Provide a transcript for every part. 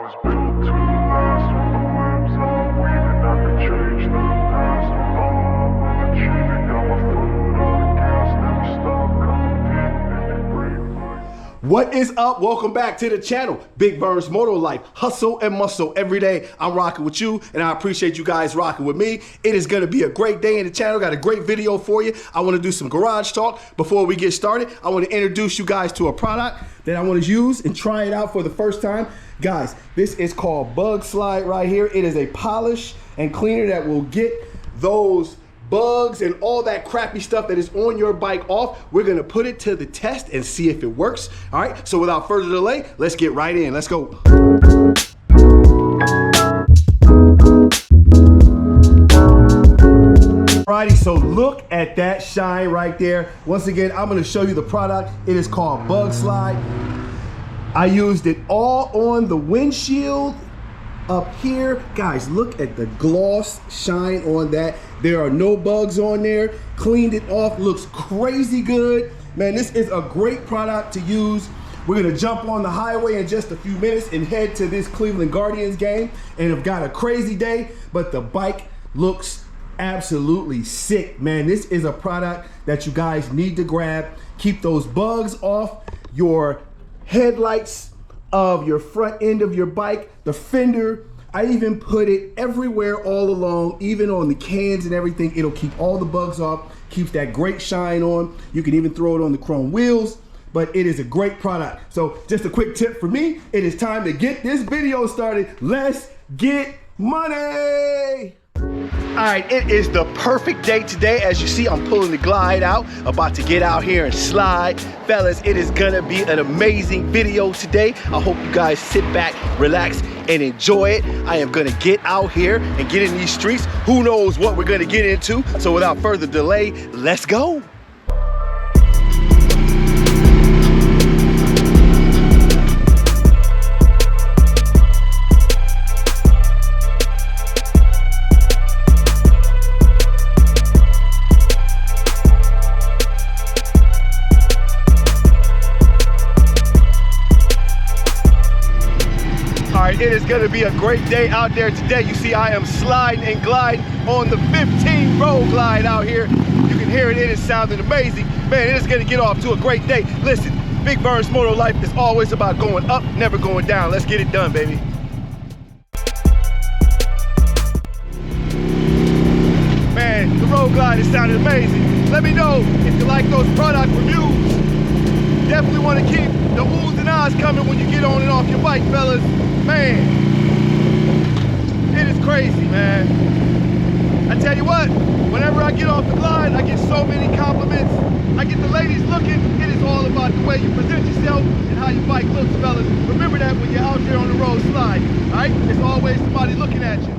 was built to last with the limbs unweaving. I could change the past with all I will achieve. And got my foot on the gas, never stop competing. If you breathe like... What is up? Welcome back to the channel. Big Burns Moto Life, hustle and muscle every day. I'm rocking with you, and I appreciate you guys rocking with me. It is gonna be a great day in the channel. Got a great video for you. I wanna do some garage talk. Before we get started, I wanna introduce you guys to a product that I wanna use and try it out for the first time. Guys, this is called Bug Slide right here. It is a polish and cleaner that will get those bugs and all that crappy stuff that is on your bike off. We're gonna put it to the test and see if it works. All right, so without further delay, let's get right in. Let's go. Alrighty, so look at that shine right there. Once again, I'm gonna show you the product. It is called Bug Slide. I used it all on the windshield up here. Guys, look at the gloss shine on that. There are no bugs on there. Cleaned it off, looks crazy good. Man, this is a great product to use. We're gonna jump on the highway in just a few minutes and head to this Cleveland Guardians game, and have got a crazy day, but the bike looks absolutely sick, man. This is a product that you guys need to grab. Keep those bugs off your headlights of your front end of your bike, the fender. I even put it everywhere all along, even on the cans and everything. It'll keep all the bugs off, keeps that great shine on. You can even throw it on the chrome wheels, but it is a great product. So just a quick tip for me, it is time to get this video started. Let's get money. All right, it is the perfect day today. As you see, I'm pulling the Glide out, about to get out here and slide. Fellas, it is gonna be an amazing video today. I hope you guys sit back, relax, and enjoy it. I am gonna get out here and get in these streets. Who knows what we're gonna get into? So without further delay, let's go. It is gonna be a great day out there today. You see, I am sliding and gliding on the 15 Roadglide out here. You can hear it, it is sounding amazing. Man, it is gonna get off to a great day. Listen, Big Burns Moto Life is always about going up, never going down. Let's get it done, baby. Man, the Roadglide is sounding amazing. Let me know if you like those product reviews. Definitely want to keep the oohs and ahs coming when you get on and off your bike, fellas. Man, it is crazy, man. I tell you what, whenever I get off the Glide, I get so many compliments. I get the ladies looking. It is all about the way you present yourself and how your bike looks, fellas. Remember that when you're out there on the road slide, all right? There's always somebody looking at you.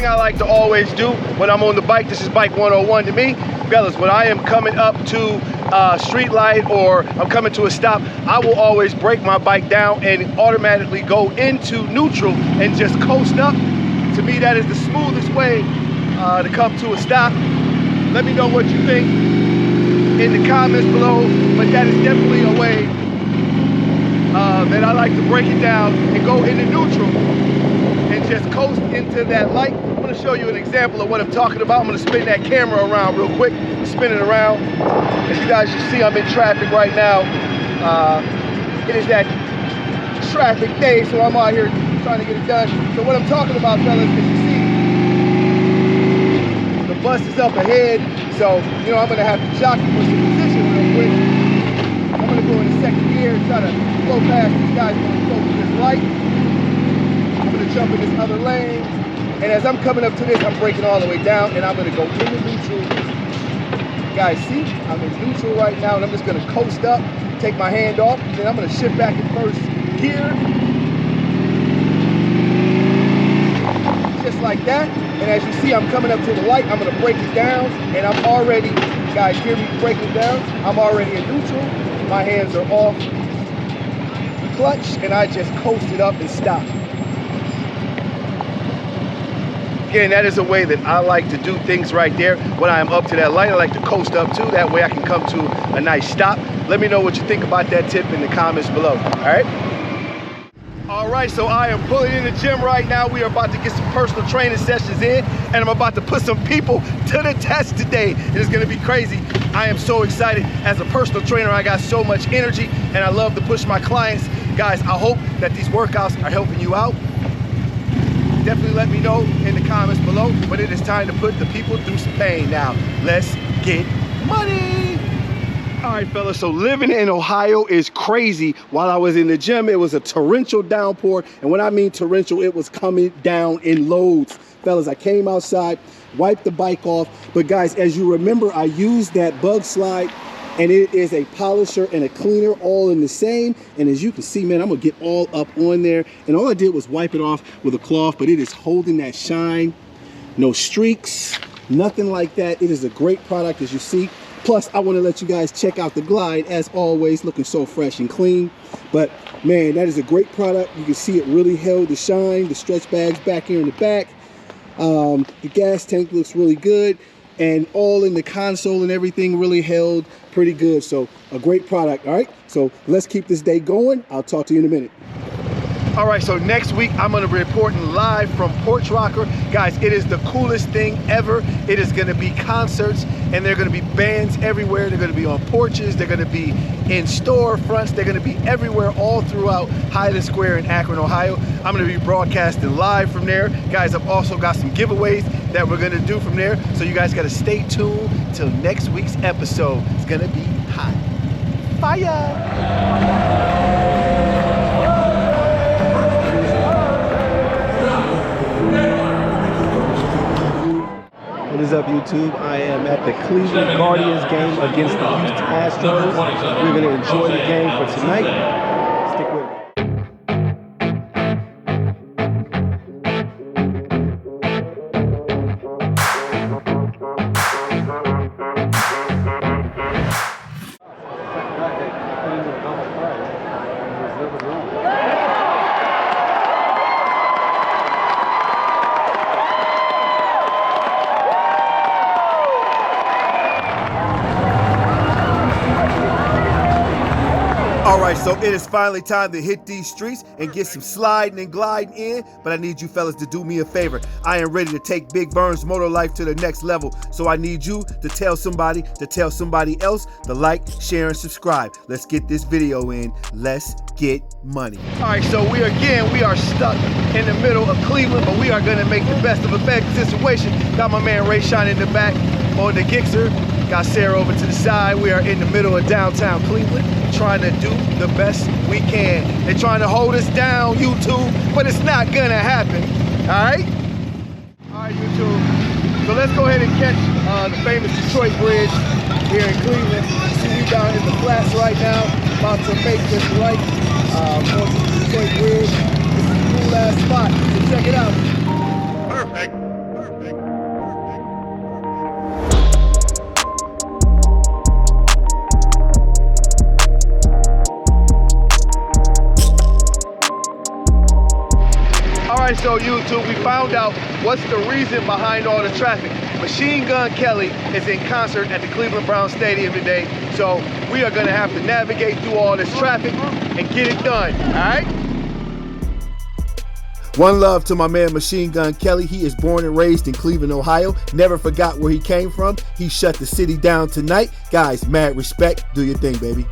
I like to always do when I'm on the bike, this is bike 101 to me, fellas, when I am coming up to a street light or I'm coming to a stop, I will always break my bike down and automatically go into neutral and just coast up. To me, that is the smoothest way to come to a stop. Let me know what you think in the comments below, but that is definitely a way that I like to break it down and go into neutral and just coast into that light. I'm gonna show you an example of what I'm talking about. I'm gonna spin that camera around real quick, spin it around. As you guys can see, I'm in traffic right now. It is that traffic day, so I'm out here trying to get it done. So what I'm talking about, fellas, is you see, the bus is up ahead, so, you know, I'm gonna have to jockey for some position real quick. I'm gonna go in the second gear and try to go past these guys when I go through this light. I'm gonna jump in this other lane, and as I'm coming up to this, I'm braking all the way down, and I'm gonna go into neutral. You guys see, I'm in neutral right now, and I'm just gonna coast up, take my hand off, and then I'm gonna shift back in first gear. Just like that, and as you see, I'm coming up to the light, I'm gonna break it down, and I'm already, guys hear me breaking down, I'm already in neutral, my hands are off clutch and I just coasted up and stopped. Again, that is a way that I like to do things right there. When I am up to that light, I like to coast up too. That way I can come to a nice stop. Let me know what you think about that tip in the comments below, all right? All right, so I am pulling in the gym right now. We are about to get some personal training sessions in, and I'm about to put some people to the test today. It is gonna be crazy. I am so excited. As a personal trainer, I got so much energy, and I love to push my clients. Guys, I hope that these workouts are helping you out. Definitely let me know in the comments below, but it is time to put the people through some pain now. Let's get money. All right, fellas, so living in Ohio is crazy. While I was in the gym, it was a torrential downpour. And when I mean torrential, it was coming down in loads. Fellas, I came outside, wiped the bike off. But guys, as you remember, I used that bug slide, and it is a polisher and a cleaner all in the same. And as you can see, man, I'm gonna get all up on there. And all I did was wipe it off with a cloth, but it is holding that shine. No streaks, nothing like that. It is a great product, as you see. Plus, I want to let you guys check out the Glide, as always, looking so fresh and clean. But man, that is a great product. You can see it really held the shine. The stretch bags back here in the back. The gas tank looks really good, and all in the console and everything really held pretty good. So a great product. All right, so let's keep this day going. I'll talk to you in a minute. All right, so next week I'm gonna be reporting live from Porch Rocker. Guys, it is the coolest thing ever. It is gonna be concerts, and there are gonna be bands everywhere. They're gonna be on porches, they're gonna be in storefronts, they're gonna be everywhere all throughout Highland Square in Akron, Ohio. I'm gonna be broadcasting live from there. Guys, I've also got some giveaways that we're gonna do from there. So you guys gotta stay tuned till next week's episode. It's gonna be hot. Fire! What is up, YouTube? I am at the Cleveland Guardians game against the Houston Astros. We're going to enjoy the game for tonight. Stick with me. All right, so it is finally time to hit these streets and get some sliding and gliding in, but I need you fellas to do me a favor. I am ready to take Big Burn's motor life to the next level, so I need you to tell somebody else to like, share, and subscribe. Let's get this video in. Let's get money. All right, so we are stuck in the middle of Cleveland, but we are gonna make the best of a bad situation. Got my man Ray Shine in the back on the Gixxer. Got Sarah over to the side. We are in the middle of downtown Cleveland, trying to do the best we can. They're trying to hold us down, YouTube, but it's not gonna happen, all right? All right, YouTube. So let's go ahead and catch the famous Detroit Bridge here in Cleveland. See, we down in the flats right now, about to make this right onto the Detroit Bridge. This is a cool ass spot, so check it out. Perfect. All right, so YouTube, we found out what's the reason behind all the traffic. Machine Gun Kelly is in concert at the Cleveland Browns Stadium today, so we are gonna have to navigate through all this traffic and get it done, all right? One love to my man Machine Gun Kelly. He is born and raised in Cleveland, Ohio. Never forgot where he came from. He shut the city down tonight. Guys, mad respect. Do your thing, baby.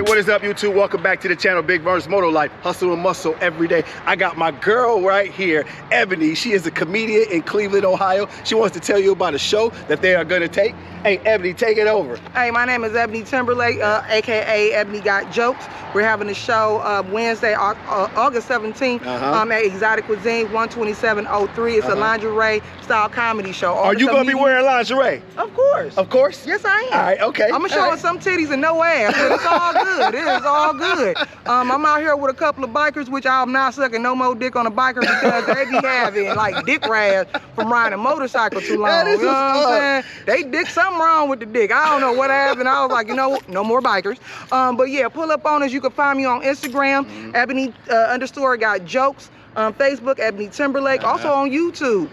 What is is up, YouTube? Welcome back to the channel, Big Vern's Moto Life, hustle and muscle every day. I got my girl right here, Ebony. She is a comedian in Cleveland, Ohio. She wants to tell you about a show that they are gonna take. Hey, Ebony, take it over. Hey, my name is Ebony Timberlake, aka Ebony Got Jokes. We're having a show Wednesday, August 17th at Exotic Cuisine, 12703. It's a lingerie style comedy show. Are you gonna be wearing lingerie? Of course. Of course? Yes, I am. All right, okay. I'm gonna show some titties and no ass, but it's all good. It is all good. I'm out here with a couple of bikers, which I'm not sucking no more dick on a biker because they be having like dick rash from riding a motorcycle too long. That is you know what I'm saying? They dick something wrong with the dick. I don't know what happened. I was like, you know, no more bikers. But yeah, pull up on us. You can find me on Instagram, Ebony _Got Jokes. Facebook, Ebony Timberlake, also on YouTube.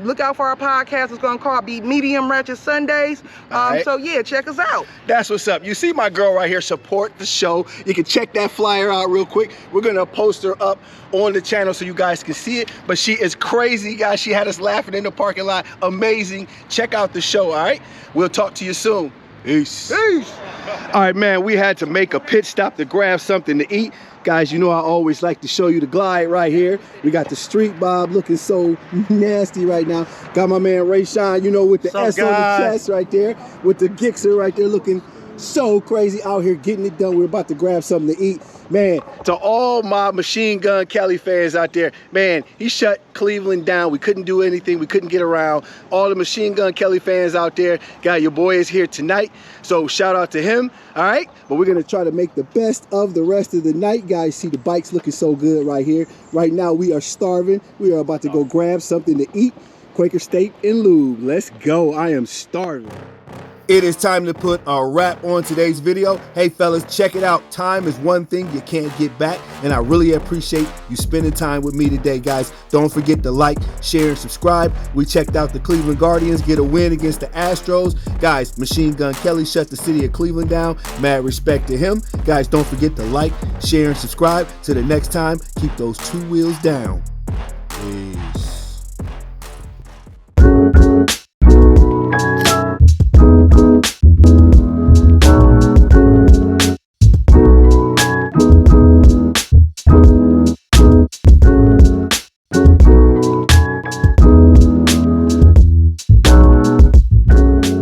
Look out for our podcast. It's gonna be Medium Ratchet Sundays. So yeah, check us out. That's what's up. You see my girl right here, support the show. You can check that flyer out real quick. We're gonna post her up on the channel so you guys can see it. But she is crazy, guys. She had us laughing in the parking lot. Amazing. Check out the show, all right? We'll talk to you soon. Peace. Peace. All right, man, we had to make a pit stop to grab something to eat. Guys, you know I always like to show you the glide right here. We got the Street Bob looking so nasty right now. Got my man Ray Shine, you know, with the S on the chest right there. With the Gixxer right there looking so crazy out here getting it done. We're about to grab something to eat. Man, to all my Machine Gun Kelly fans out there, man, he shut Cleveland down. We couldn't do anything. We couldn't get around. All the Machine Gun Kelly fans out there, your boy is here tonight. So shout out to him, all right? But we're going to try to make the best of the rest of the night. Guys, see the bikes looking so good right here. Right now, we are starving. We are about to go grab something to eat. Quaker Steak and Lube. Let's go. I am starving. It is time to put a wrap on today's video. Hey fellas, check it out. Time is one thing you can't get back, and I really appreciate you spending time with me today, guys. Don't forget to like, share, and subscribe. We checked out the Cleveland Guardians get a win against the Astros. Guys, Machine Gun Kelly shut the city of Cleveland down. Mad respect to him. Guys, don't forget to like, share, and subscribe. Till the next time, keep those two wheels down.